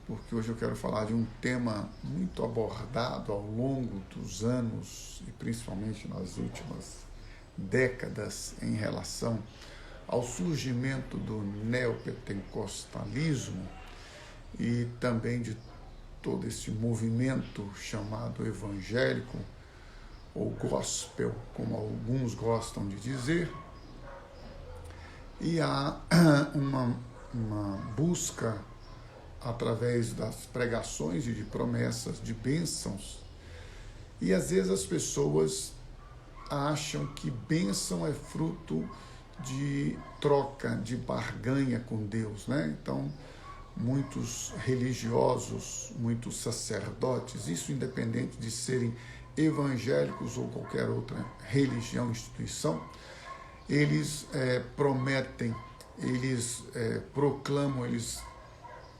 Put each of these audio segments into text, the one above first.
porque hoje eu quero falar de um tema muito abordado ao longo dos anos e principalmente nas últimas décadas em relação ao surgimento do neopentecostalismo e também de todo esse movimento chamado evangélico ou gospel, como alguns gostam de dizer. E há uma busca através das pregações e de promessas, de bênçãos. E às vezes as pessoas acham que bênção é fruto de troca, de barganha com Deus, né? Então, muitos religiosos, muitos sacerdotes, isso independente de serem evangélicos ou qualquer outra religião, instituição, eles prometem, eles proclamam, eles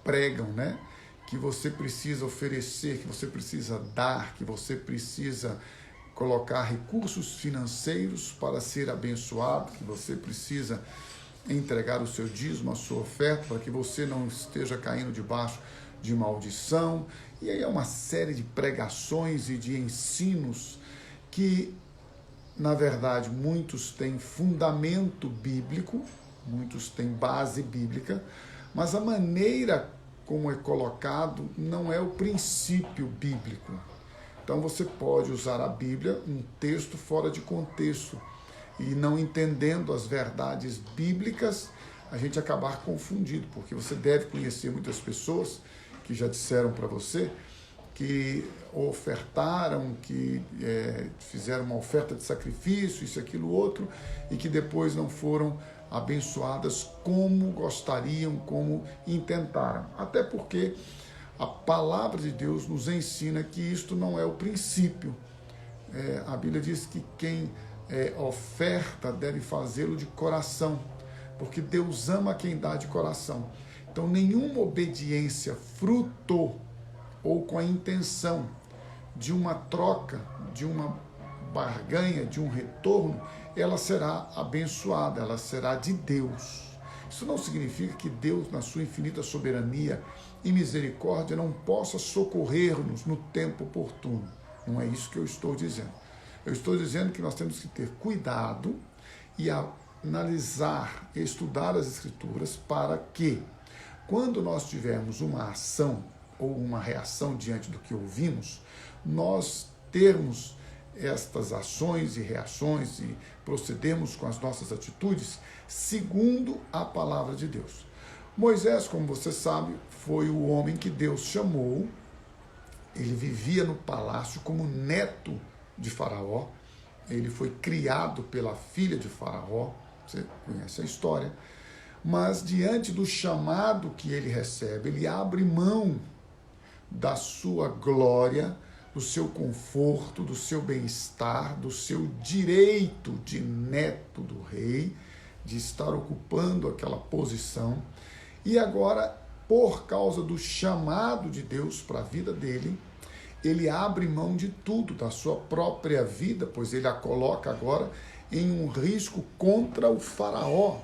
pregam, né? Que você precisa oferecer, que você precisa dar, que você precisa colocar recursos financeiros para ser abençoado, que você precisa entregar o seu dízimo, a sua oferta, para que você não esteja caindo debaixo de maldição. E aí é uma série de pregações e de ensinos que, na verdade, muitos têm fundamento bíblico, muitos têm base bíblica, mas a maneira como é colocado não é o princípio bíblico. Então você pode usar a Bíblia, um texto fora de contexto, e não entendendo as verdades bíblicas, a gente acabar confundido, porque você deve conhecer muitas pessoas que já disseram para você que ofertaram, que fizeram uma oferta de sacrifício, isso, aquilo, outro, e que depois não foram abençoadas como gostariam, como intentaram. Até porque a palavra de Deus nos ensina que isto não é o princípio. A Bíblia diz que quem oferta deve fazê-lo de coração, porque Deus ama quem dá de coração. Então, nenhuma obediência fruto ou com a intenção de uma troca, de uma barganha, de um retorno, ela será abençoada, ela será de Deus. Isso não significa que Deus, na sua infinita soberania e misericórdia, não possa socorrer-nos no tempo oportuno. Não é isso que eu estou dizendo. Eu estou dizendo que nós temos que ter cuidado e analisar, estudar as Escrituras para que, quando nós tivermos uma ação ou uma reação diante do que ouvimos, nós termos estas ações e reações e procedemos com as nossas atitudes segundo a palavra de Deus. Moisés, como você sabe, foi o homem que Deus chamou. Ele vivia no palácio como neto de Faraó. Ele foi criado pela filha de Faraó. Você conhece a história. Mas diante do chamado que ele recebe, ele abre mão da sua glória, do seu conforto, do seu bem-estar, do seu direito de neto do rei, de estar ocupando aquela posição. E agora, por causa do chamado de Deus para a vida dele, ele abre mão de tudo, da sua própria vida, pois ele a coloca agora em um risco contra o faraó.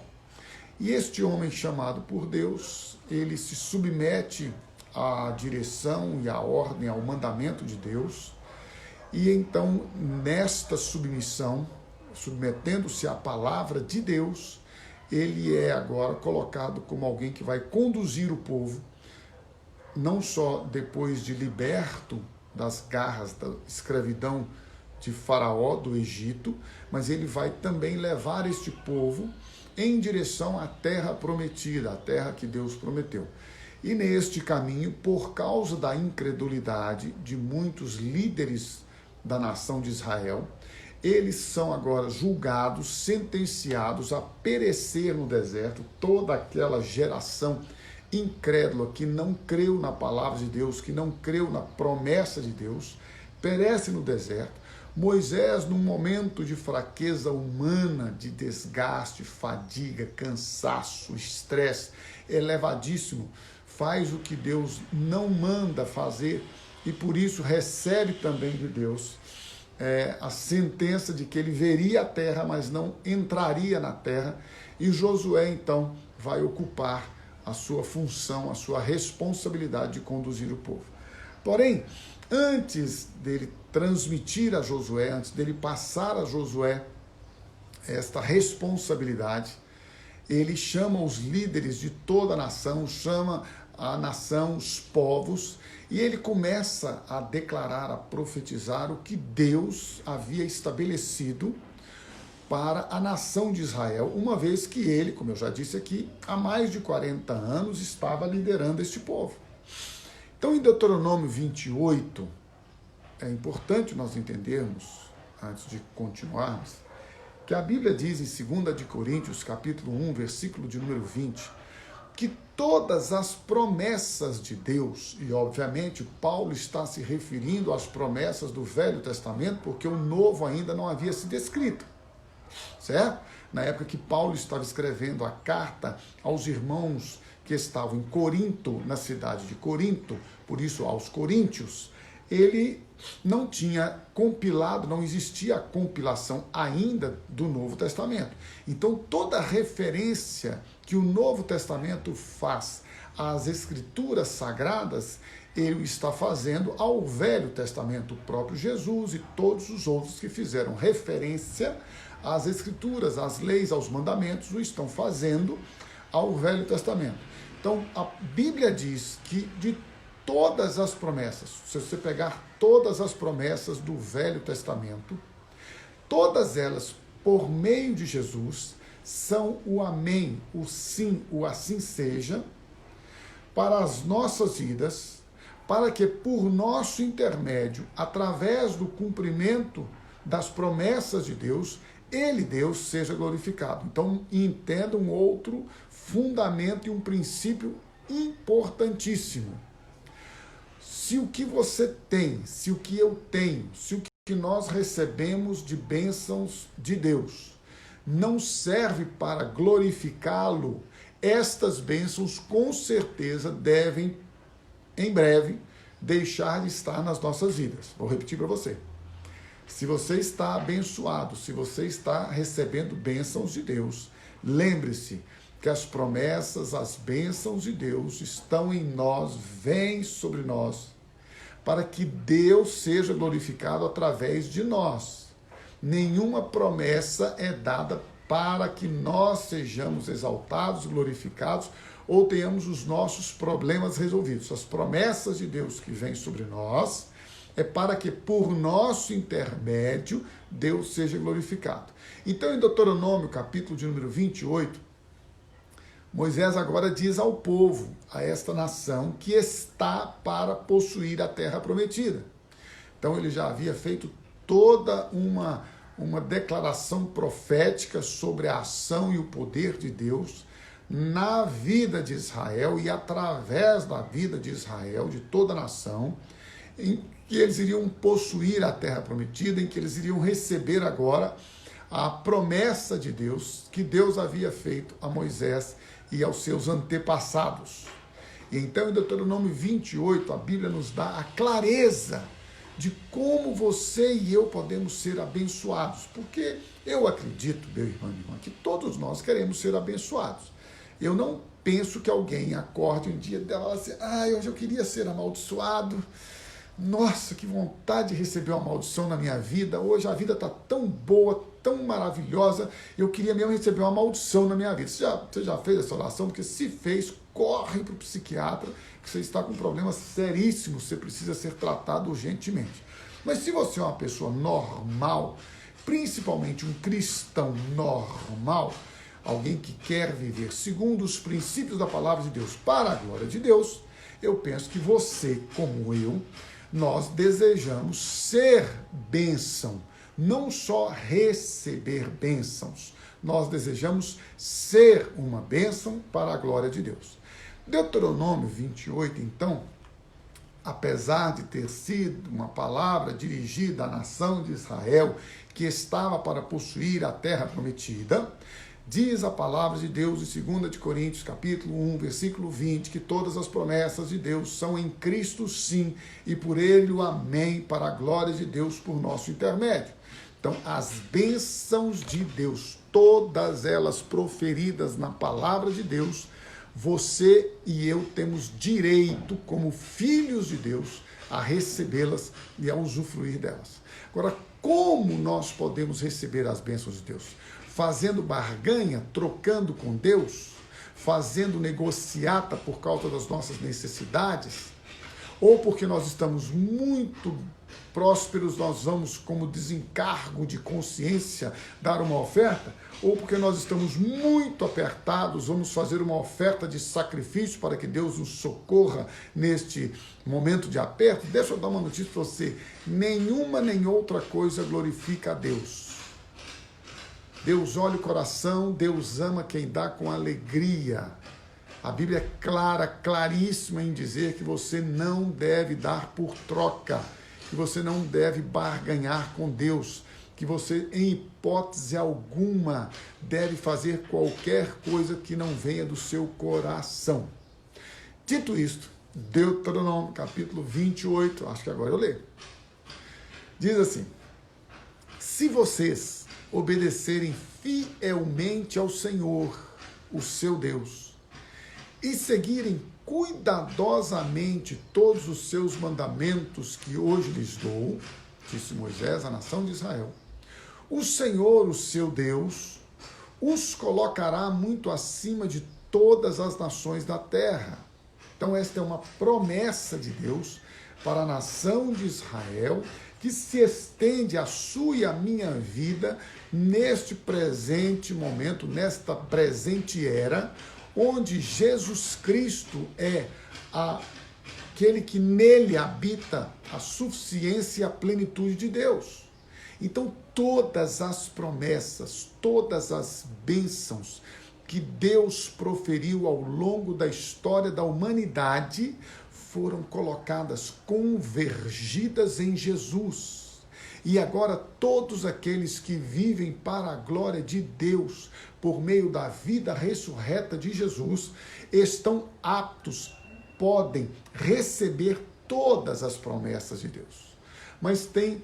E este homem chamado por Deus, ele se submete à direção e à ordem, ao mandamento de Deus. E então, nesta submissão, submetendo-se à palavra de Deus, ele é agora colocado como alguém que vai conduzir o povo, não só depois de liberto das garras da escravidão de Faraó, do Egito, mas ele vai também levar este povo em direção à terra prometida, a terra que Deus prometeu. E neste caminho, por causa da incredulidade de muitos líderes da nação de Israel, eles são agora julgados, sentenciados a perecer no deserto. Toda aquela geração incrédula que não creu na palavra de Deus, que não creu na promessa de Deus, perece no deserto. Moisés, num momento de fraqueza humana, de desgaste, fadiga, cansaço, estresse elevadíssimo, faz o que Deus não manda fazer e por isso recebe também de Deus a sentença de que ele veria a terra, mas não entraria na terra. E Josué então vai ocupar a sua função, a sua responsabilidade de conduzir o povo. Porém, antes dele transmitir a Josué, antes dele passar a Josué esta responsabilidade, ele chama os líderes de toda a nação, chama a nação, os povos, e ele começa a declarar, a profetizar o que Deus havia estabelecido para a nação de Israel, uma vez que ele, como eu já disse aqui, há mais de 40 anos estava liderando este povo. Então, em Deuteronômio 28, é importante nós entendermos, antes de continuarmos, que a Bíblia diz em 2 de Coríntios, capítulo 1, versículo de número 20, que todas as promessas de Deus, e obviamente Paulo está se referindo às promessas do Velho Testamento, porque o Novo ainda não havia sido escrito, certo? Na época que Paulo estava escrevendo a carta aos irmãos que estavam em Corinto, na cidade de Corinto, por isso aos coríntios, ele não tinha compilado, não existia a compilação ainda do Novo Testamento. Então, toda referência que o Novo Testamento faz às Escrituras Sagradas, ele está fazendo ao Velho Testamento, o próprio Jesus e todos os outros que fizeram referência às Escrituras, às leis, aos mandamentos, o estão fazendo ao Velho Testamento. Então, a Bíblia diz que de todas as promessas, se você pegar todas as promessas do Velho Testamento, todas elas, por meio de Jesus, são o amém, o sim, o assim seja, para as nossas vidas, para que por nosso intermédio, através do cumprimento das promessas de Deus, ele, Deus, seja glorificado. Então, entenda um outro fundamento e um princípio importantíssimo. Se o que você tem, se o que eu tenho, se o que nós recebemos de bênçãos de Deus não serve para glorificá-lo, estas bênçãos com certeza devem, em breve, deixar de estar nas nossas vidas. Vou repetir para você. Se você está abençoado, se você está recebendo bênçãos de Deus, lembre-se que as promessas, as bênçãos de Deus estão em nós, vêm sobre nós, para que Deus seja glorificado através de nós. Nenhuma promessa é dada para que nós sejamos exaltados, glorificados, ou tenhamos os nossos problemas resolvidos. As promessas de Deus que vêm sobre nós é para que, por nosso intermédio, Deus seja glorificado. Então, em Deuteronômio, capítulo de número 28, Moisés agora diz ao povo, a esta nação, que está para possuir a terra prometida. Então, ele já havia feito toda uma declaração profética sobre a ação e o poder de Deus na vida de Israel e através da vida de Israel, de toda a nação, em que eles iriam possuir a terra prometida, em que eles iriam receber agora a promessa de Deus, que Deus havia feito a Moisés e aos seus antepassados. E então, em Deuteronômio 28, a Bíblia nos dá a clareza de como você e eu podemos ser abençoados. Porque eu acredito, meu irmão e irmã, que todos nós queremos ser abençoados. Eu não penso que alguém acorde um dia e fale assim, hoje eu queria ser amaldiçoado. Nossa, que vontade de receber uma maldição na minha vida. Hoje a vida está tão boa, tão maravilhosa. Eu queria mesmo receber uma maldição na minha vida. Você já fez essa oração? Porque se fez, corre para o psiquiatra, que você está com um problema seríssimo. Você precisa ser tratado urgentemente. Mas se você é uma pessoa normal, principalmente um cristão normal, alguém que quer viver segundo os princípios da palavra de Deus para a glória de Deus, eu penso que você, como eu, nós desejamos ser bênção, não só receber bênçãos, nós desejamos ser uma bênção para a glória de Deus. Deuteronômio 28, então, apesar de ter sido uma palavra dirigida à nação de Israel, que estava para possuir a terra prometida, diz a palavra de Deus em 2 de Coríntios, capítulo 1, versículo 20, que todas as promessas de Deus são em Cristo sim, e por ele o amém, para a glória de Deus por nosso intermédio. Então, as bênçãos de Deus, todas elas proferidas na palavra de Deus, você e eu temos direito, como filhos de Deus, a recebê-las e a usufruir delas. Agora, como nós podemos receber as bênçãos de Deus? Fazendo barganha, trocando com Deus, fazendo negociata por causa das nossas necessidades, ou porque nós estamos muito prósperos, nós vamos, como desencargo de consciência, dar uma oferta, ou porque nós estamos muito apertados, vamos fazer uma oferta de sacrifício para que Deus nos socorra neste momento de aperto. Deixa eu dar uma notícia para você: nenhuma nem outra coisa glorifica a Deus. Deus olha o coração, Deus ama quem dá com alegria. A Bíblia é clara, claríssima em dizer que você não deve dar por troca, que você não deve barganhar com Deus, que você, em hipótese alguma, deve fazer qualquer coisa que não venha do seu coração. Dito isto, Deuteronômio, capítulo 28, acho que agora eu leio, diz assim: se vocês obedecerem fielmente ao Senhor, o seu Deus, e seguirem cuidadosamente todos os seus mandamentos que hoje lhes dou, disse Moisés à nação de Israel, o Senhor, o seu Deus, os colocará muito acima de todas as nações da terra. Então esta é uma promessa de Deus para a nação de Israel, que se estende a sua e a minha vida neste presente momento, nesta presente era, onde Jesus Cristo é aquele que nele habita a suficiência e a plenitude de Deus. Então, todas as promessas, todas as bênçãos que Deus proferiu ao longo da história da humanidade foram colocadas, convergidas em Jesus. E agora todos aqueles que vivem para a glória de Deus, por meio da vida ressurreta de Jesus, estão aptos, podem receber todas as promessas de Deus. Mas tem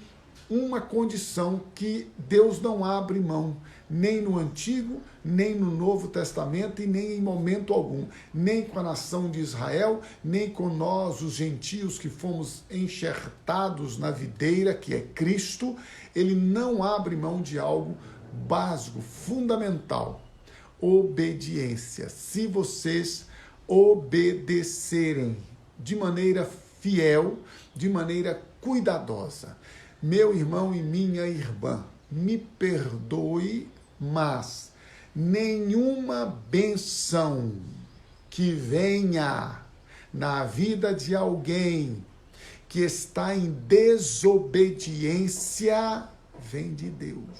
uma condição que Deus não abre mão, nem no Antigo, nem no Novo Testamento e nem em momento algum, nem com a nação de Israel, nem com nós, os gentios que fomos enxertados na videira, que é Cristo. Ele não abre mão de algo básico, fundamental: obediência. Se vocês obedecerem de maneira fiel, de maneira cuidadosa. Meu irmão e minha irmã, me perdoe, mas nenhuma bênção que venha na vida de alguém que está em desobediência vem de Deus.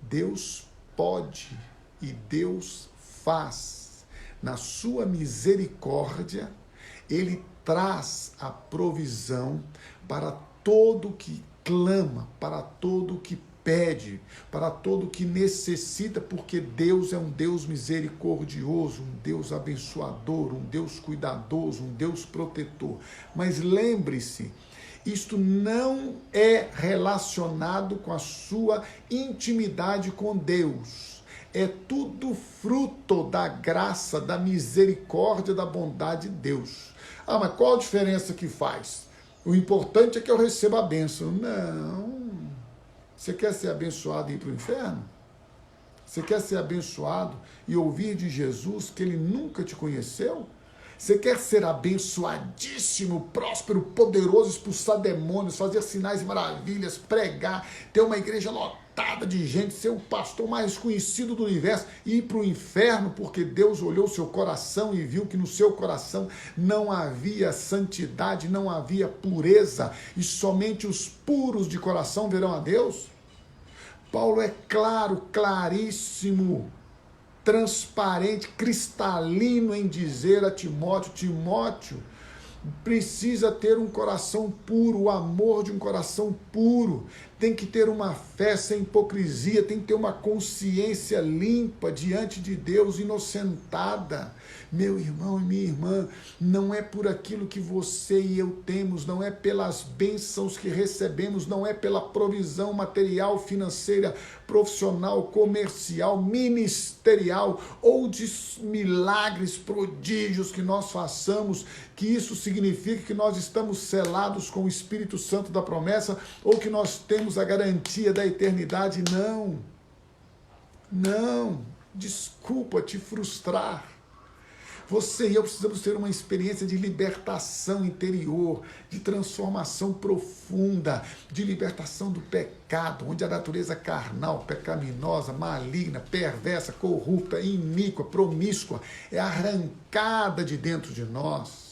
Deus pode e Deus faz. Na sua misericórdia, Ele traz a provisão para todo que clama, para todo que pede, para todo que necessita, porque Deus é um Deus misericordioso, um Deus abençoador, um Deus cuidadoso, um Deus protetor. Mas lembre-se, isto não é relacionado com a sua intimidade com Deus. É tudo fruto da graça, da misericórdia, da bondade de Deus. Ah, mas qual a diferença que faz? O importante é que eu receba a bênção. Não. Você quer ser abençoado e ir para o inferno? Você quer ser abençoado e ouvir de Jesus que Ele nunca te conheceu? Você quer ser abençoadíssimo, próspero, poderoso, expulsar demônios, fazer sinais e maravilhas, pregar, ter uma igreja lotada de gente, ser o pastor mais conhecido do universo e ir para o inferno porque Deus olhou o seu coração e viu que no seu coração não havia santidade, não havia pureza e somente os puros de coração verão a Deus? Paulo é claro, claríssimo, transparente, cristalino em dizer a Timóteo: Timóteo, precisa ter um coração puro, o amor de um coração puro, tem que ter uma fé sem hipocrisia, tem que ter uma consciência limpa diante de Deus, inocentada. Meu irmão e minha irmã, não é por aquilo que você e eu temos, não é pelas bênçãos que recebemos, não é pela provisão material, financeira, profissional, comercial, ministerial ou de milagres, prodígios que nós façamos, que isso significa que nós estamos selados com o Espírito Santo da promessa ou que nós temos a garantia da eternidade. Não, não, desculpa te frustrar. Você e eu precisamos ter uma experiência de libertação interior, de transformação profunda, de libertação do pecado, onde a natureza carnal, pecaminosa, maligna, perversa, corrupta, iníqua, promíscua, é arrancada de dentro de nós.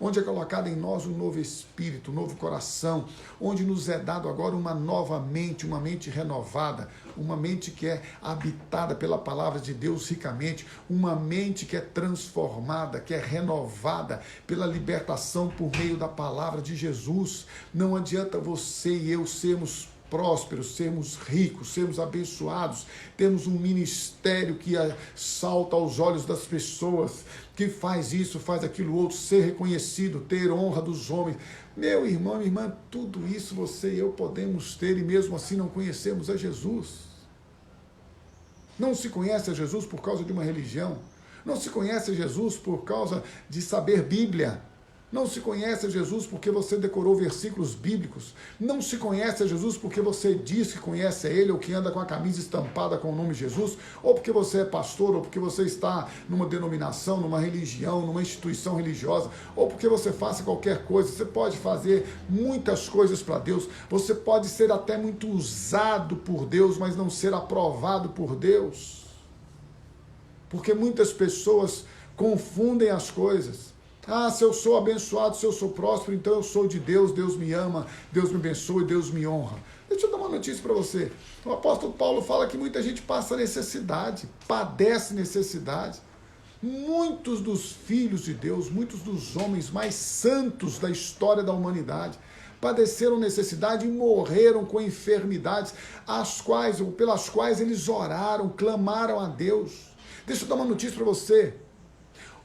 Onde é colocado em nós um novo espírito, um novo coração, onde nos é dado agora uma nova mente, uma mente renovada, uma mente que é habitada pela palavra de Deus ricamente, uma mente que é transformada, que é renovada pela libertação por meio da palavra de Jesus. Não adianta você e eu sermos prósperos, sermos ricos, sermos abençoados, temos um ministério que salta aos olhos das pessoas, que faz isso, faz aquilo outro, ser reconhecido, ter honra dos homens. Meu irmão, minha irmã, tudo isso você e eu podemos ter e mesmo assim não conhecemos a Jesus. Não se conhece a Jesus por causa de uma religião, não se conhece a Jesus por causa de saber Bíblia. Não se conhece a Jesus porque você decorou versículos bíblicos. Não se conhece a Jesus porque você diz que conhece a Ele, ou que anda com a camisa estampada com o nome Jesus, ou porque você é pastor, ou porque você está numa denominação, numa religião, numa instituição religiosa, ou porque você faça qualquer coisa. Você pode fazer muitas coisas para Deus. Você pode ser até muito usado por Deus, mas não ser aprovado por Deus. Porque muitas pessoas confundem as coisas. Ah, se eu sou abençoado, se eu sou próspero, então eu sou de Deus, Deus me ama, Deus me abençoa, Deus me honra. Deixa eu dar uma notícia para você. O apóstolo Paulo fala que muita gente passa necessidade, padece necessidade. Muitos dos filhos de Deus, muitos dos homens mais santos da história da humanidade, padeceram necessidade e morreram com enfermidades, pelas quais eles oraram, clamaram a Deus. Deixa eu dar uma notícia para você.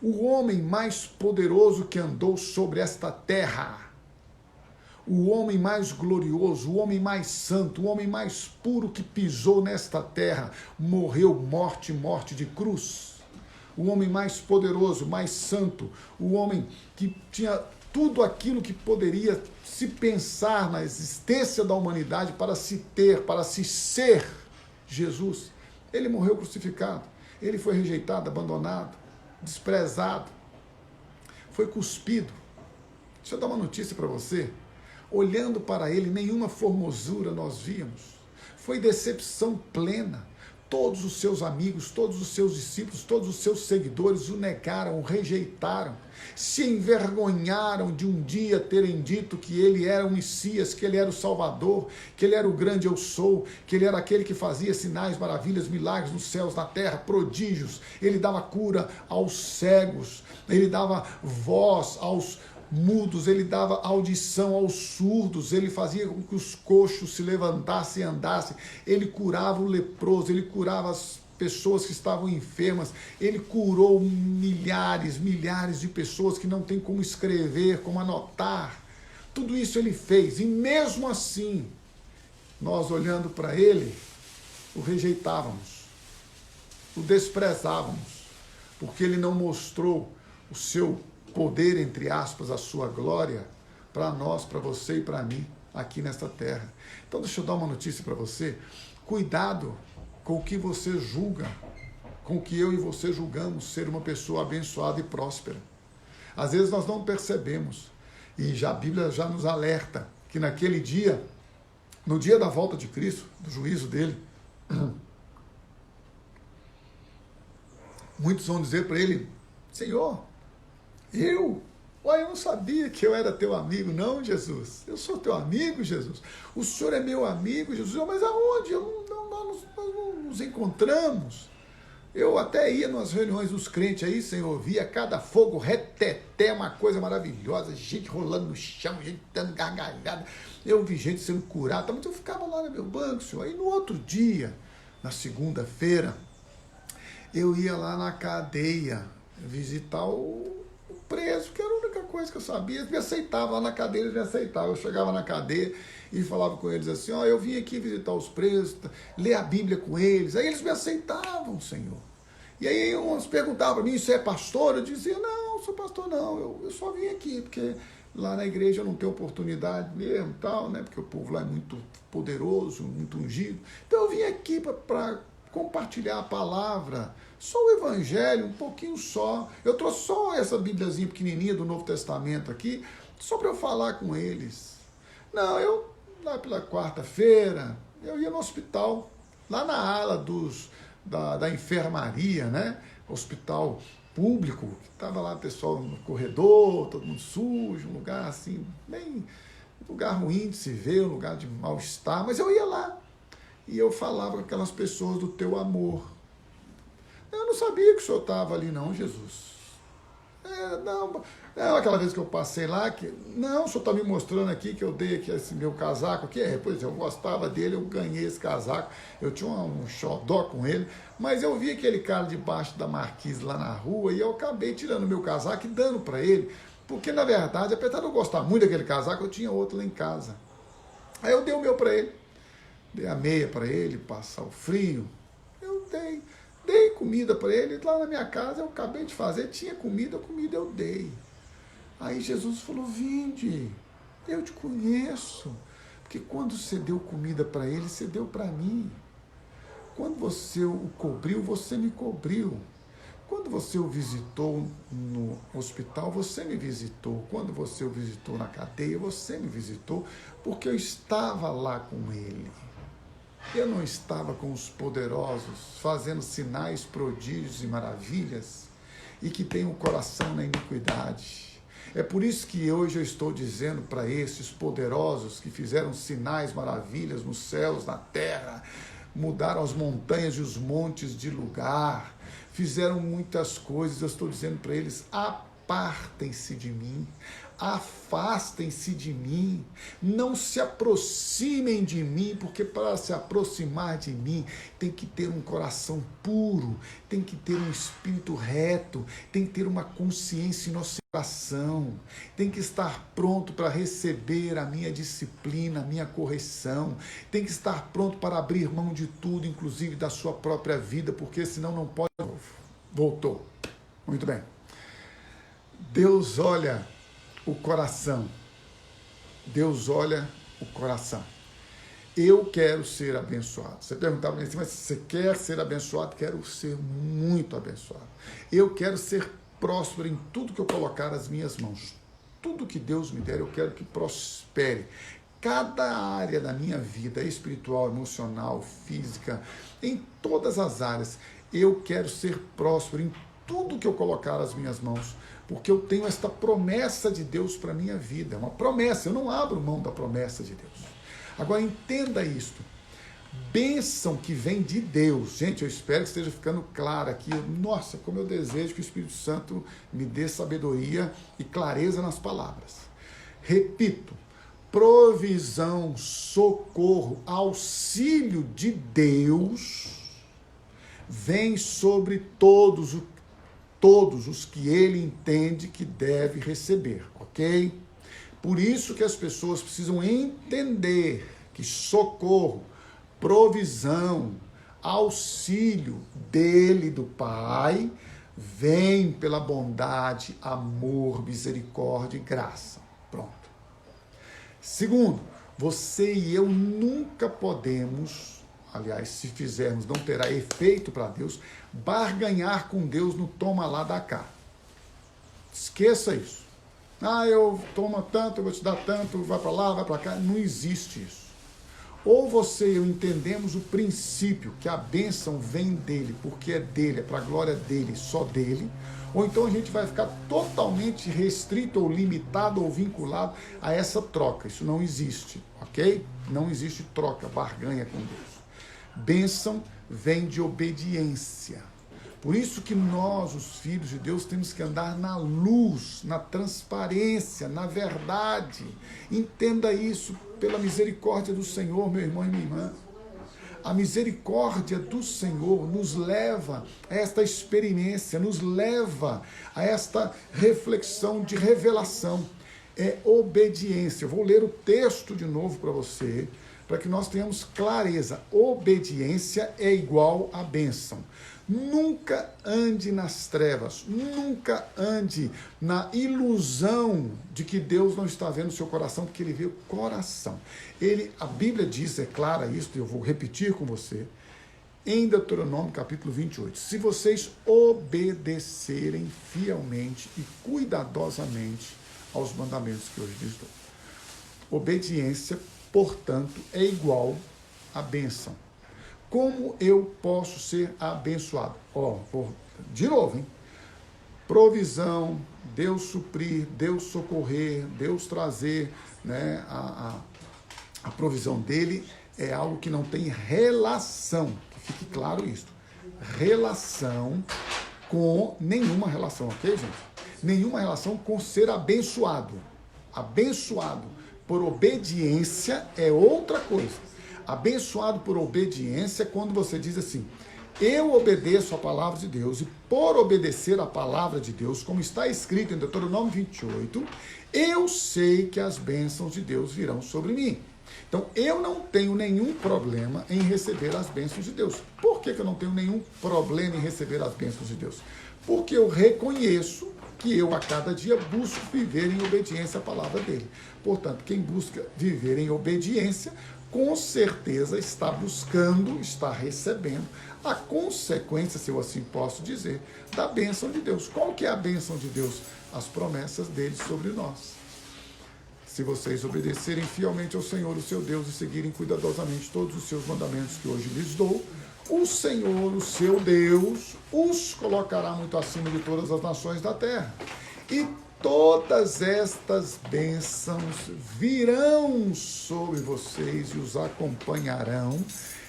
O homem mais poderoso que andou sobre esta terra, o homem mais glorioso, o homem mais santo, o homem mais puro que pisou nesta terra, morreu morte de cruz. O homem mais poderoso, mais santo, o homem que tinha tudo aquilo que poderia se pensar na existência da humanidade para se ter, para se ser Jesus. Ele morreu crucificado, ele foi rejeitado, abandonado, desprezado, foi cuspido. Deixa eu dar uma notícia para você. Olhando para ele, nenhuma formosura nós víamos. Foi decepção plena. Todos os seus amigos, todos os seus discípulos, todos os seus seguidores o negaram, o rejeitaram, se envergonharam de um dia terem dito que ele era o Messias, que ele era o Salvador, que ele era o grande eu sou, que ele era aquele que fazia sinais, maravilhas, milagres nos céus, na terra, prodígios. Ele dava cura aos cegos, ele dava voz aos mudos, ele dava audição aos surdos, ele fazia com que os coxos se levantassem e andassem, ele curava o leproso, ele curava as pessoas que estavam enfermas, ele curou milhares de pessoas que não tem como escrever, como anotar. Tudo isso ele fez, e mesmo assim, nós olhando para ele, o rejeitávamos, o desprezávamos, porque ele não mostrou o seu poder, entre aspas, a sua glória para nós, para você e para mim aqui nesta terra. Então deixa eu dar uma notícia para você. Cuidado com o que você julga, com o que eu e você julgamos ser uma pessoa abençoada e próspera. Às vezes nós não percebemos, e já a Bíblia já nos alerta que naquele dia, no dia da volta de Cristo, do juízo dele, muitos vão dizer para ele: Senhor, eu não sabia que eu era teu amigo. Não, Jesus, eu sou teu amigo, Jesus. O Senhor é meu amigo, Jesus. Mas aonde? Nós não nos encontramos. Eu até ia nas reuniões dos crentes aí, Senhor, via cada fogo reteté, uma coisa maravilhosa, gente rolando no chão, gente dando gargalhada. Eu vi gente sendo curada, mas eu ficava lá no meu banco, Senhor. Aí no outro dia, na segunda-feira, eu ia lá na cadeia. visitar o preso, que era a única coisa que eu sabia. Eles me aceitavam lá na cadeia, eles me aceitavam. Eu chegava na cadeia e falava com eles assim, ó, eu vim aqui visitar os presos, ler a Bíblia com eles. Aí eles me aceitavam, Senhor. E aí uns perguntavam para mim, você é pastor? Eu dizia, não sou pastor não, eu só vim aqui, porque lá na igreja eu não tenho oportunidade mesmo, tal, né? Porque o povo lá é muito poderoso, muito ungido. Então eu vim aqui para compartilhar a palavra, só o evangelho, um pouquinho só. Eu trouxe só essa bíbliazinha pequenininha do Novo Testamento aqui, só para eu falar com eles. Não, eu lá pela quarta-feira, eu ia no hospital, lá na ala da enfermaria, né? Hospital público, que estava lá o pessoal no corredor, todo mundo sujo, um lugar assim, bem, um lugar ruim de se ver, um lugar de mal-estar, mas eu ia lá e eu falava com aquelas pessoas do teu amor. Eu não sabia que o senhor estava ali não, Jesus. Não, aquela vez que eu passei lá, não, o senhor está me mostrando aqui que eu dei aqui esse meu casaco aqui, pois eu gostava dele, eu ganhei esse casaco, eu tinha um xodó com ele, mas eu vi aquele cara debaixo da marquise lá na rua e eu acabei tirando o meu casaco e dando para ele, porque na verdade, apesar de eu gostar muito daquele casaco, eu tinha outro lá em casa. Aí eu dei o meu para ele, dei a meia para ele, passar o frio, eu dei comida para ele, lá na minha casa eu acabei de fazer, tinha comida eu dei. Aí Jesus falou, vinde, eu te conheço, porque quando você deu comida para ele, você deu para mim. Quando você o cobriu, você me cobriu. Quando você o visitou no hospital, você me visitou. Quando você o visitou na cadeia, você me visitou, porque eu estava lá com ele. Eu não estava com os poderosos, fazendo sinais, prodígios e maravilhas, e que tem o coração na iniquidade. É por isso que hoje eu estou dizendo para esses poderosos que fizeram sinais, maravilhas nos céus, na terra, mudaram as montanhas e os montes de lugar, fizeram muitas coisas, eu estou dizendo para eles, apartem-se de mim, afastem-se de mim, não se aproximem de mim, porque para se aproximar de mim tem que ter um coração puro, tem que ter um espírito reto, tem que ter uma consciência inocentação, tem que estar pronto para receber a minha disciplina, a minha correção, tem que estar pronto para abrir mão de tudo, inclusive da sua própria vida, porque senão não pode. Voltou. Muito bem. Deus olha o coração. Deus olha o coração. Eu quero ser abençoado. Você perguntava para mim assim, mas você quer ser abençoado? Quero ser muito abençoado. Eu quero ser próspero em tudo que eu colocar as minhas mãos. Tudo que Deus me der, eu quero que prospere. Cada área da minha vida, espiritual, emocional, física, em todas as áreas, eu quero ser próspero em tudo que eu colocar as minhas mãos, porque eu tenho esta promessa de Deus para a minha vida. É uma promessa, eu não abro mão da promessa de Deus. Agora entenda isto, bênção que vem de Deus, gente, eu espero que esteja ficando claro aqui, nossa, como eu desejo que o Espírito Santo me dê sabedoria e clareza nas palavras. Repito, provisão, socorro, auxílio de Deus vem sobre todos os que ele entende que deve receber, ok? Por isso que as pessoas precisam entender que socorro, provisão, auxílio dele, do Pai, vem pela bondade, amor, misericórdia e graça. Pronto. Segundo, você e eu nunca podemos, aliás, se fizermos, não terá efeito para Deus, barganhar com Deus no toma lá, dá cá. Esqueça isso. Eu tomo tanto, eu vou te dar tanto, vai para lá, vai para cá. Não existe isso. Ou você e eu entendemos o princípio que a bênção vem dele, porque é dele, é para a glória dele, só dele, ou então a gente vai ficar totalmente restrito ou limitado ou vinculado a essa troca. Isso não existe, ok? Não existe troca, barganha com Deus. Bênção vem de obediência. Por isso que nós, os filhos de Deus, temos que andar na luz, na transparência, na verdade. Entenda isso pela misericórdia do Senhor, meu irmão e minha irmã. A misericórdia do Senhor nos leva a esta experiência, nos leva a esta reflexão de revelação. É obediência. Eu vou ler o texto de novo para você, para que nós tenhamos clareza. Obediência é igual a bênção. Nunca ande nas trevas, nunca ande na ilusão de que Deus não está vendo o seu coração, porque Ele vê o coração. A Bíblia diz, é clara isso, e eu vou repetir com você, em Deuteronômio capítulo 28, se vocês obedecerem fielmente e cuidadosamente aos mandamentos que hoje lhes dou. Obediência, portanto, é igual a bênção. Como eu posso ser abençoado? De novo, hein? Provisão, Deus suprir, Deus socorrer, Deus trazer, né, a provisão dele é algo que não tem relação, que fique claro isso, relação com nenhuma relação, ok, gente? Nenhuma relação com ser abençoado. Abençoado por obediência é outra coisa. Abençoado por obediência é quando você diz assim, eu obedeço a palavra de Deus e por obedecer a palavra de Deus, como está escrito em Deuteronômio 28, eu sei que as bênçãos de Deus virão sobre mim. Então, eu não tenho nenhum problema em receber as bênçãos de Deus. Por que eu não tenho nenhum problema em receber as bênçãos de Deus? Porque eu reconheço que eu a cada dia busco viver em obediência à palavra dele. Portanto, quem busca viver em obediência, com certeza está buscando, está recebendo a consequência, se eu assim posso dizer, da bênção de Deus. Qual que é a bênção de Deus? As promessas dele sobre nós. Se vocês obedecerem fielmente ao Senhor, o seu Deus, e seguirem cuidadosamente todos os seus mandamentos que hoje lhes dou, o Senhor, o seu Deus, os colocará muito acima de todas as nações da terra. E todas estas bênçãos virão sobre vocês e os acompanharão,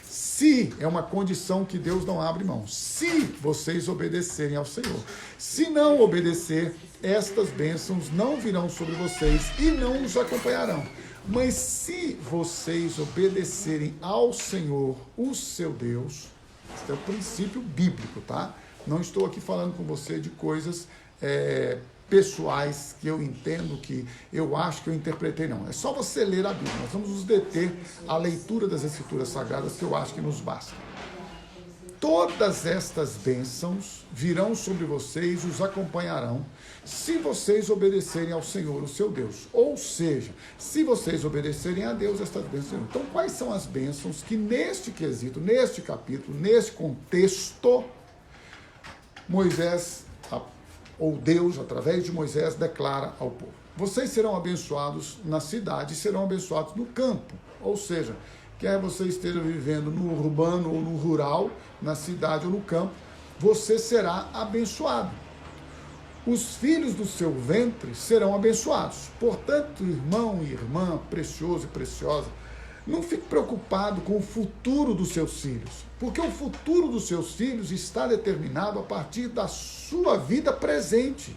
se, é uma condição que Deus não abre mão, se vocês obedecerem ao Senhor. Se não obedecer, estas bênçãos não virão sobre vocês e não os acompanharão. Mas se vocês obedecerem ao Senhor, o seu Deus, esse é o princípio bíblico, tá? Não estou aqui falando com você de coisas pessoais que eu entendo, que eu acho que eu interpretei, não. É só você ler a Bíblia. Nós vamos nos deter à leitura das Escrituras Sagradas, que eu acho que nos basta. Todas estas bênçãos virão sobre vocês e os acompanharão, se vocês obedecerem ao Senhor, o seu Deus. Ou seja, se vocês obedecerem a Deus, estas bênçãos. Então, quais são as bênçãos que neste quesito, neste capítulo, neste contexto, Moisés, ou Deus, através de Moisés, declara ao povo? Vocês serão abençoados na cidade e serão abençoados no campo. Ou seja, quer você esteja vivendo no urbano ou no rural, na cidade ou no campo, você será abençoado. Os filhos do seu ventre serão abençoados. Portanto, irmão e irmã, precioso e preciosa, não fique preocupado com o futuro dos seus filhos, porque o futuro dos seus filhos está determinado a partir da sua vida presente.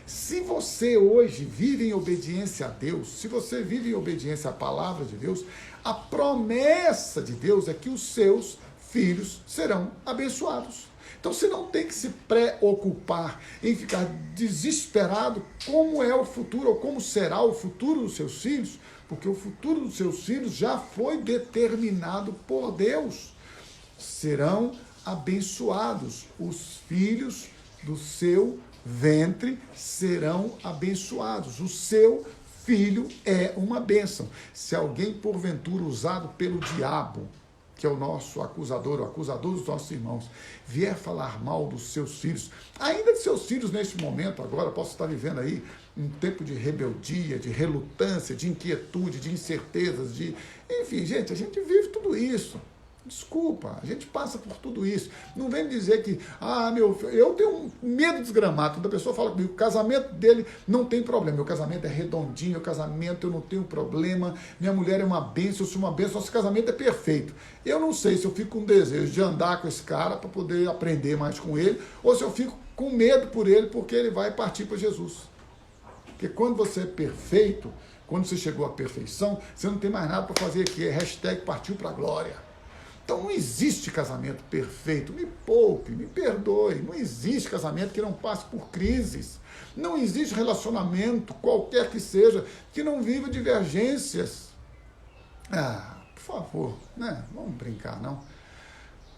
Se você hoje vive em obediência a Deus, se você vive em obediência à palavra de Deus, a promessa de Deus é que os seus filhos serão abençoados. Então você não tem que se preocupar em ficar desesperado como é o futuro ou como será o futuro dos seus filhos, porque o futuro dos seus filhos já foi determinado por Deus. Serão abençoados. Os filhos do seu ventre serão abençoados. O seu filho é uma bênção. Se alguém, porventura, usado pelo diabo, que é o nosso acusador, o acusador dos nossos irmãos, vier falar mal dos seus filhos, ainda de seus filhos neste momento, agora, posso estar vivendo aí um tempo de rebeldia, de relutância, de inquietude, de incertezas, enfim, gente, a gente vive tudo isso. Desculpa, a gente passa por tudo isso. Não vem dizer que, eu tenho medo desgramado. Quando a pessoa fala comigo, o casamento dele não tem problema. Meu casamento é redondinho, meu casamento eu não tenho problema, minha mulher é uma bênção, eu sou uma bênção, nosso casamento é perfeito. Eu não sei se eu fico com desejo de andar com esse cara para poder aprender mais com ele, ou se eu fico com medo por ele porque ele vai partir para Jesus. Porque quando você é perfeito, Quando você chegou à perfeição, você não tem mais nada para fazer aqui. É hashtag partiu para a glória. Então não existe casamento perfeito. Me poupe, me perdoe. Não existe casamento que não passe por crises. Não existe relacionamento, qualquer que seja, que não viva divergências. Por favor, né? Vamos brincar, não?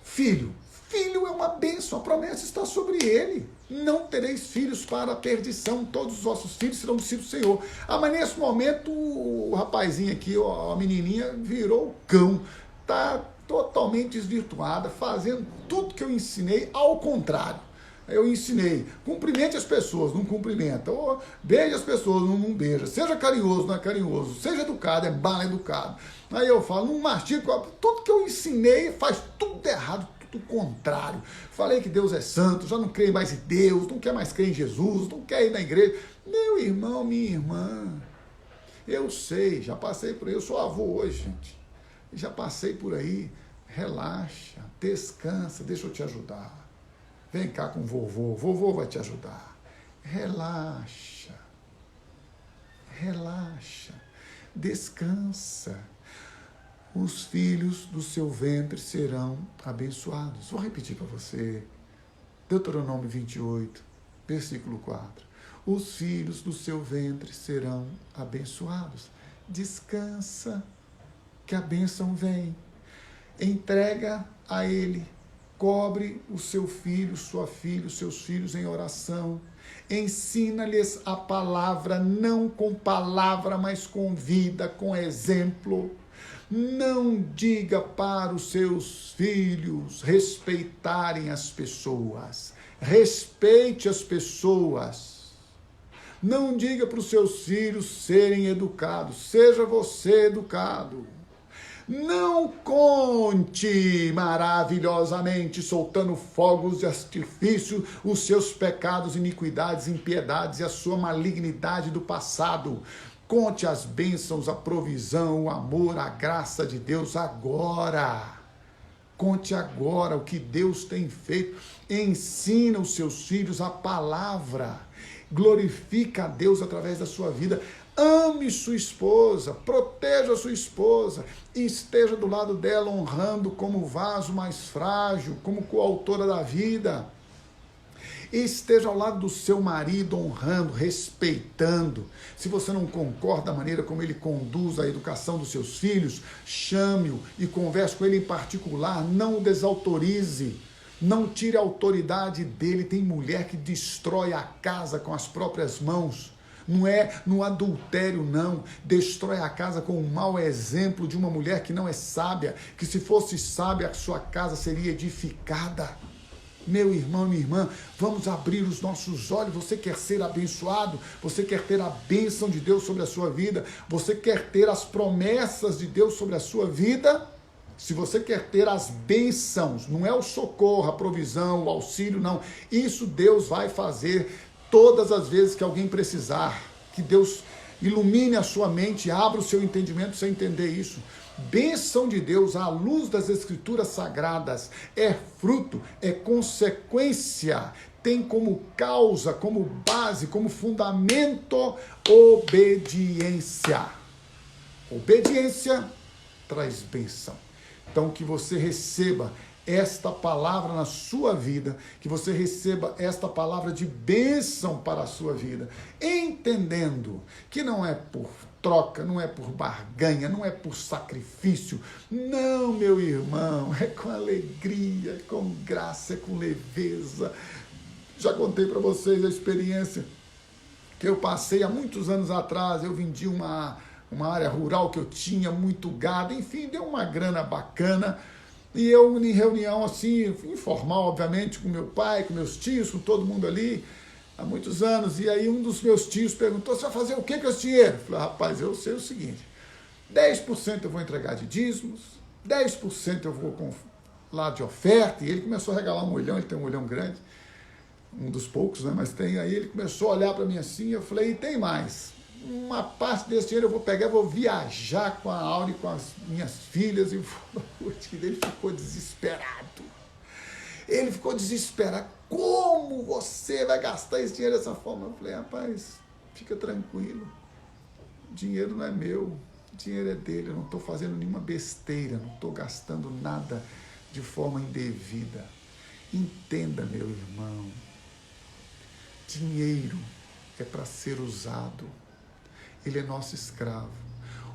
Filho é uma bênção, a promessa está sobre ele. Não tereis filhos para a perdição, todos os vossos filhos serão do Senhor. Mas nesse momento, o rapazinho aqui, a menininha, virou cão. Está totalmente desvirtuada, fazendo tudo que eu ensinei ao contrário. Eu ensinei, cumprimente as pessoas, não cumprimenta. Ou beije as pessoas, não beija. Seja carinhoso, não é carinhoso. Seja educado, é mal educado. Aí eu falo, não mastiga. Tudo que eu ensinei faz tudo errado, tudo contrário. Falei que Deus é santo, já não creio mais em Deus, não quer mais crer em Jesus, não quer ir na igreja. Meu irmão, minha irmã, eu sei, já passei por aí. Eu sou avô hoje, gente. Já passei por aí. Relaxa, descansa, deixa eu te ajudar. Vem cá com o vovô vai te ajudar. Relaxa, descansa. Os filhos do seu ventre serão abençoados. Vou repetir para você. Deuteronômio 28, versículo 4. Os filhos do seu ventre serão abençoados. Descansa, que a bênção vem. Entrega a ele. Cobre o seu filho, sua filha, os seus filhos em oração. Ensina-lhes a palavra, não com palavra, mas com vida, com exemplo. Não diga para os seus filhos respeitarem as pessoas. Respeite as pessoas. Não diga para os seus filhos serem educados. Seja você educado. Não conte maravilhosamente, soltando fogos de artifício, os seus pecados, iniquidades, impiedades e a sua malignidade do passado. Conte as bênçãos, a provisão, o amor, a graça de Deus agora. Conte agora o que Deus tem feito. Ensina os seus filhos a palavra. Glorifica a Deus através da sua vida. Ame sua esposa, proteja sua esposa e esteja do lado dela honrando como vaso mais frágil, como coautora da vida. E esteja ao lado do seu marido honrando, respeitando. Se você não concorda da maneira como ele conduz a educação dos seus filhos, chame-o e converse com ele em particular, não o desautorize. Não tire a autoridade dele. Tem mulher que destrói a casa com as próprias mãos. Não é no adultério, não. Destrói a casa com um mau exemplo de uma mulher que não é sábia, que se fosse sábia, a sua casa seria edificada. Meu irmão, minha irmã, vamos abrir os nossos olhos. Você quer ser abençoado? Você quer ter a bênção de Deus sobre a sua vida? Você quer ter as promessas de Deus sobre a sua vida? Se você quer ter as bênçãos, não é o socorro, a provisão, o auxílio, não. Isso Deus vai fazer todas as vezes que alguém precisar. Que Deus ilumine a sua mente, abra o seu entendimento para você entender isso. Bênção de Deus à luz das Escrituras Sagradas é fruto, é consequência, tem como causa, como base, como fundamento, obediência. Obediência traz bênção. Então, que você receba esta palavra na sua vida, que você receba esta palavra de bênção para a sua vida, entendendo que não é por troca, não é por barganha, não é por sacrifício, não, meu irmão, é com alegria, é com graça, é com leveza. Já contei para vocês a experiência que eu passei há muitos anos atrás. Eu vendi uma área rural que eu tinha, muito gado, enfim, deu uma grana bacana. E eu, em reunião assim, informal, obviamente, com meu pai, com meus tios, com todo mundo ali, há muitos anos. E aí um dos meus tios perguntou: você vai fazer o que com esse dinheiro? Eu falei: rapaz, eu sei o seguinte, 10% eu vou entregar de dízimos, 10% eu vou com lá de oferta. E ele começou a regalar um olhão, ele tem um olhão grande, um dos poucos, né? Mas tem. Aí ele começou a olhar para mim assim, eu falei: e tem mais. Uma parte desse dinheiro eu vou pegar, vou viajar com a Aura e com as minhas filhas. E ele ficou desesperado. Ele ficou desesperado. Como você vai gastar esse dinheiro dessa forma? Eu falei: rapaz, fica tranquilo. dinheiro não é meu, dinheiro é dele, eu não estou fazendo nenhuma besteira, não estou gastando nada de forma indevida. Entenda, meu irmão, dinheiro é para ser usado, ele é nosso escravo.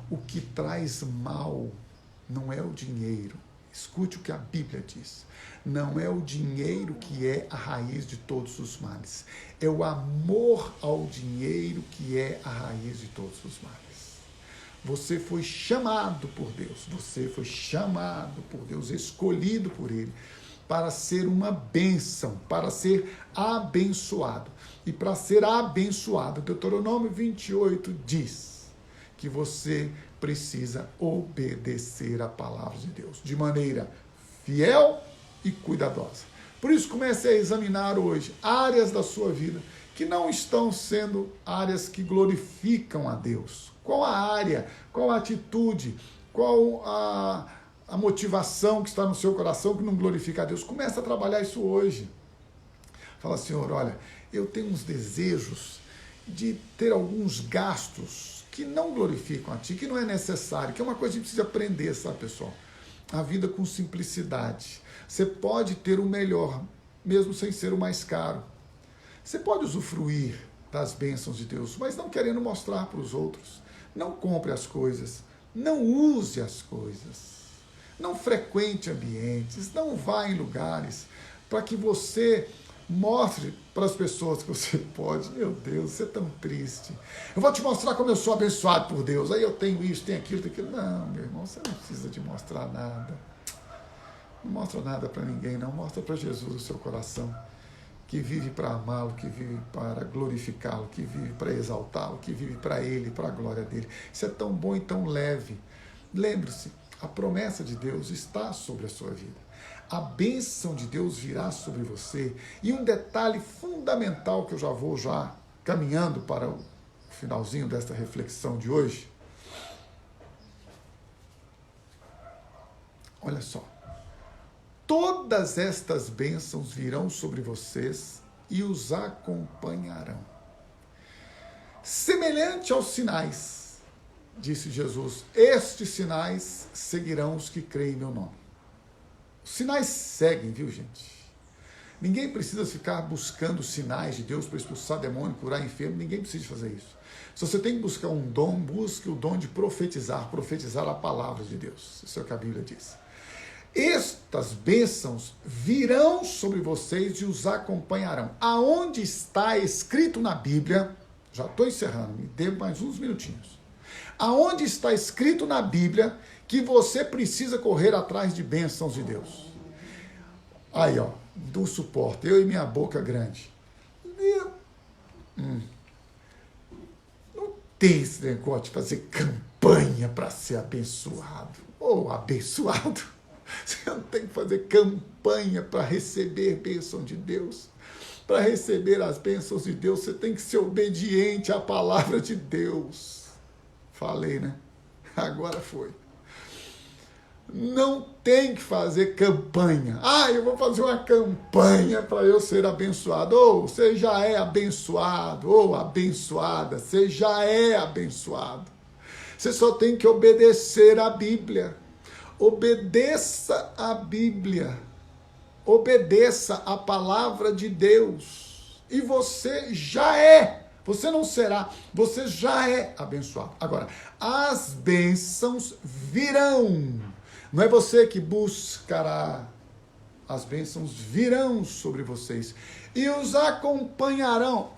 O que traz mal não é o dinheiro. Escute o que a Bíblia diz. Não é o dinheiro que é a raiz de todos os males. É o amor ao dinheiro que é a raiz de todos os males. Você foi chamado por Deus. Você foi chamado por Deus, escolhido por Ele, para ser uma bênção, para ser abençoado. E para ser abençoado, Deuteronômio 28 diz que você precisa obedecer a palavra de Deus de maneira fiel e cuidadosa. Por isso, comece a examinar hoje áreas da sua vida que não estão sendo áreas que glorificam a Deus. Qual a área, qual a atitude, qual a motivação que está no seu coração que não glorifica a Deus? Comece a trabalhar isso hoje. Fala, Senhor, olha, eu tenho uns desejos de ter alguns gastos que não glorificam a Ti, que não é necessário, que é uma coisa que a gente precisa aprender, sabe, pessoal? A vida com simplicidade. Você pode ter o melhor, mesmo sem ser o mais caro. Você pode usufruir das bênçãos de Deus, mas não querendo mostrar para os outros. Não compre as coisas, não use as coisas, não frequente ambientes, não vá em lugares para que você mostre para as pessoas que você pode. Meu Deus, você é tão triste. Eu vou te mostrar como eu sou abençoado por Deus. Aí eu tenho isso, tenho aquilo, tenho aquilo. Não, meu irmão, você não precisa de mostrar nada. Não mostra nada para ninguém, não. Mostra para Jesus o seu coração, que vive para amá-lo, que vive para glorificá-lo, que vive para exaltá-lo, que vive para Ele, para a glória dele. Isso é tão bom e tão leve. Lembre-se, a promessa de Deus está sobre a sua vida. A bênção de Deus virá sobre você. E um detalhe fundamental que eu já vou caminhando para o finalzinho desta reflexão de hoje. Olha só. Todas estas bênçãos virão sobre vocês e os acompanharão. Semelhante aos sinais, disse Jesus, estes sinais seguirão os que creem em meu nome. Os sinais seguem, viu, gente? Ninguém precisa ficar buscando sinais de Deus para expulsar demônio, curar enfermo. Ninguém precisa fazer isso. Se você tem que buscar um dom, busque o dom de profetizar a palavra de Deus. Isso é o que a Bíblia diz. Estas bênçãos virão sobre vocês e os acompanharão. Aonde está escrito na Bíblia, já estou encerrando, me dê mais uns minutinhos. Aonde está escrito na Bíblia que você precisa correr atrás de bênçãos de Deus? Aí, ó, do suporte, eu e minha boca grande. Não tem esse negócio de fazer campanha para ser abençoado. Ou abençoado. Você não tem que fazer campanha para receber bênção de Deus. Para receber as bênçãos de Deus, você tem que ser obediente à palavra de Deus. Falei, né? Agora foi. Não tem que fazer campanha. Eu vou fazer uma campanha para eu ser abençoado. Ou você já é abençoado. Ou abençoada, você já é abençoado. Você só tem que obedecer à Bíblia. Obedeça a Bíblia, obedeça a palavra de Deus, e você já é, você não será, você já é abençoado. Agora, as bênçãos virão, não é você que buscará, as bênçãos virão sobre vocês, e os acompanharão.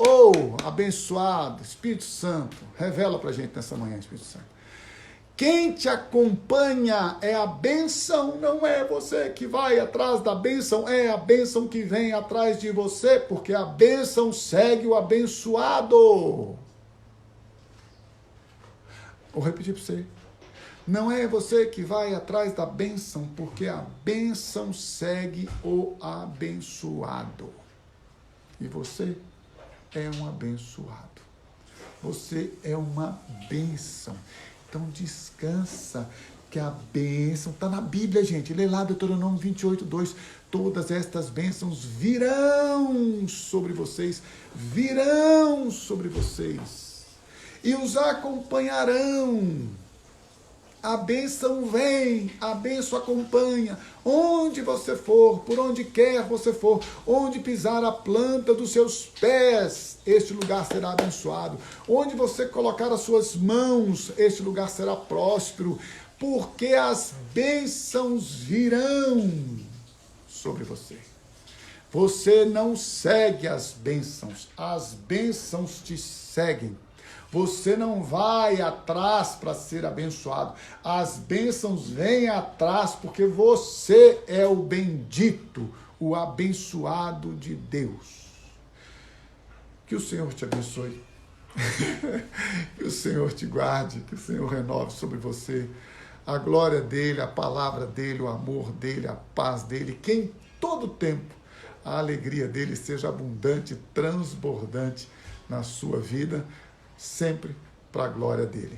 Abençoado, Espírito Santo, revela para a gente nessa manhã, Espírito Santo. Quem te acompanha é a bênção, não é você que vai atrás da bênção, é a bênção que vem atrás de você, porque a bênção segue o abençoado. Vou repetir para você. Não é você que vai atrás da bênção, porque a bênção segue o abençoado. E você é um abençoado. Você é uma bênção. Então descansa, que a bênção está na Bíblia, gente. Lê lá Deuteronômio 28, 2. Todas estas bênçãos virão sobre vocês, virão sobre vocês. e os acompanharão. A bênção vem, a bênção acompanha. Onde você for, por onde quer você for, onde pisar a planta dos seus pés, este lugar será abençoado. Onde você colocar as suas mãos, este lugar será próspero, porque as bênçãos virão sobre você. Você não segue as bênçãos te seguem. Você não vai atrás para ser abençoado. As bênçãos vêm atrás porque você é o bendito, o abençoado de Deus. Que o Senhor te abençoe. Que o Senhor te guarde, que o Senhor renove sobre você a glória dele, a palavra dele, o amor dele, a paz dele, que em todo tempo a alegria dele seja abundante, transbordante na sua vida, sempre para a glória dele.